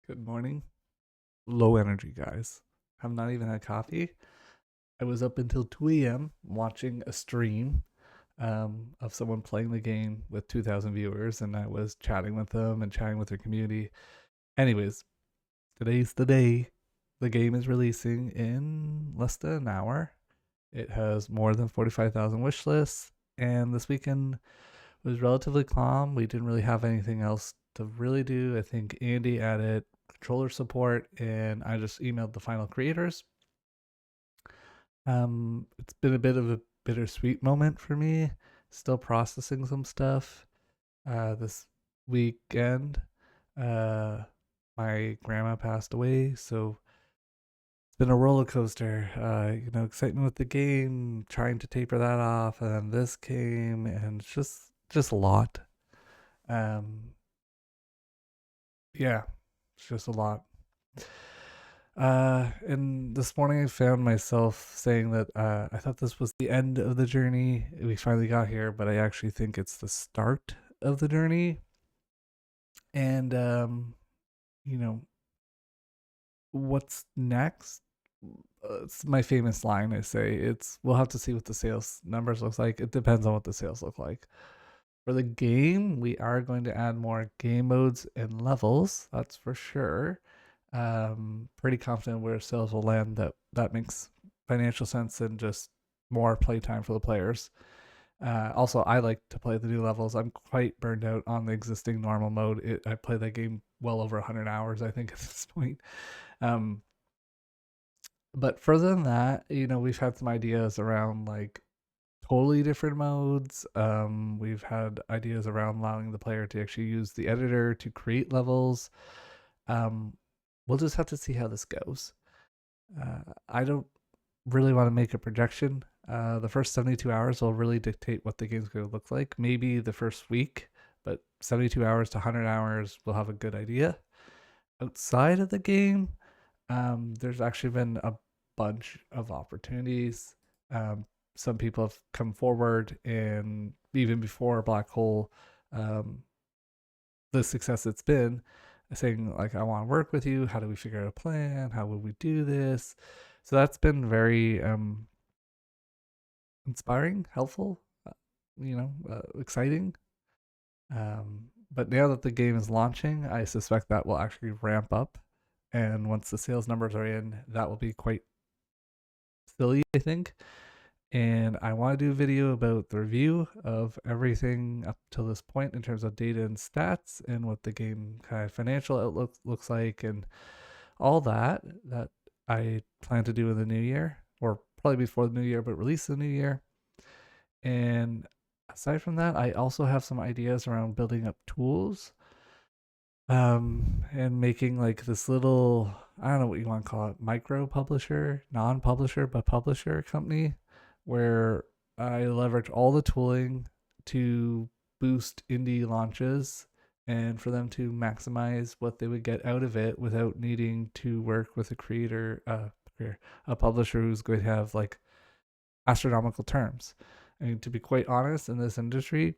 Good morning. Low energy, guys. Have not even had coffee. I was up until 2 a.m. watching a stream of someone playing the game with 2,000 viewers, and I was chatting with them and chatting with their community. Anyways, today's the day. The game is releasing in less than an hour. It has more than 45,000 wish lists, and this weekend was relatively calm. We didn't really have anything else to really do. I think Andy added controller support, and I just emailed the final creators. It's been a bit of a bittersweet moment for me. Still processing some stuff. This weekend, uh, my grandma passed away, so it's been a roller coaster. Excitement with the game, trying to taper that off, and then this came, and it's just a lot. Um, yeah, it's just a lot. And this morning I found myself saying that I thought this was the end of the journey. We finally got here, but I actually think it's the start of the journey. And you know, what's next? It's my famous line. I say it's we'll have to see what the sales numbers looks like. It depends on what the sales look like. For the game, we are going to add more game modes and levels. That's for sure. Pretty confident where sales will land. That makes financial sense and just more playtime for the players. Also, I like to play the new levels. I'm quite burned out on the existing normal mode. I play that game well over 100 hours, I think, at this point. Um, but further than that, we've had some ideas around like totally different modes. We've had ideas around allowing the player to actually use the editor to create levels. Um, we'll just have to see how this goes. I don't really want to make a projection. The first 72 hours will really dictate what the game's going to look like. Maybe the first week, but 72 hours to 100 hours, we'll have a good idea. Outside of the game, there's actually been a bunch of opportunities. Um, some people have come forward, and even before Black Hole, um, the success it's been, saying like, "I want to work with you. How do we figure out a plan? How would we do this?" So that's been very inspiring, helpful, exciting. But now that the game is launching, I suspect that will actually ramp up. And once the sales numbers are in, that will be quite silly, I think. And I want to do a video about the review of everything up to this point in terms of data and stats and what the game kind of financial outlook looks like and all that I plan to do in the new year, or probably before the new year, but release the new year. And aside from that, I also have some ideas around building up tools, and making like this little, I don't know what you want to call it, micro publisher, non-publisher but publisher company, where I leverage all the tooling to boost indie launches and for them to maximize what they would get out of it without needing to work with a a publisher who's going to have like astronomical terms. I mean, to be quite honest, in this industry,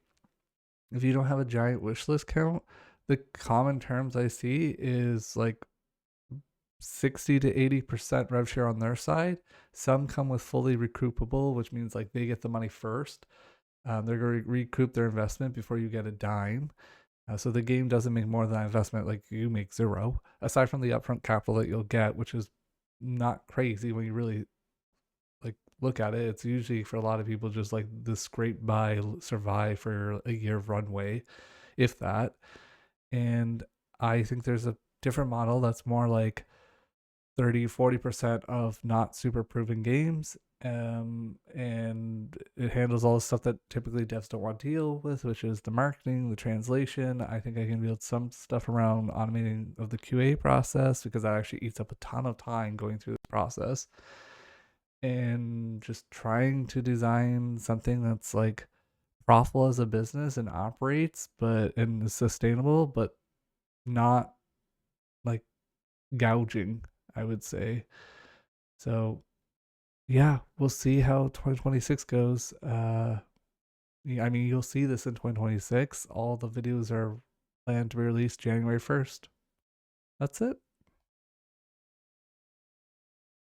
if you don't have a giant wish list count, the common terms I see is like 60 to 80% rev share on their side. Some come with fully recoupable, which means like they get the money first. They're going to recoup their investment before you get a dime. So the game doesn't make more than that investment, like you make zero, aside from the upfront capital that you'll get, which is not crazy when you really like look at it. It's usually for a lot of people just like the scrape by, survive for a year of runway, if that. And I think there's a different model that's more like 30-40% of not super proven games. And it handles all the stuff that typically devs don't want to deal with, which is the marketing, the translation. I think I can build some stuff around automating of the QA process, because that actually eats up a ton of time going through the process, and just trying to design something that's like profitable as a business and operates but and is sustainable, but not like gouging, I would say. So yeah, we'll see how 2026 goes. I mean, you'll see this in 2026. All the videos are planned to be released January 1st. That's it.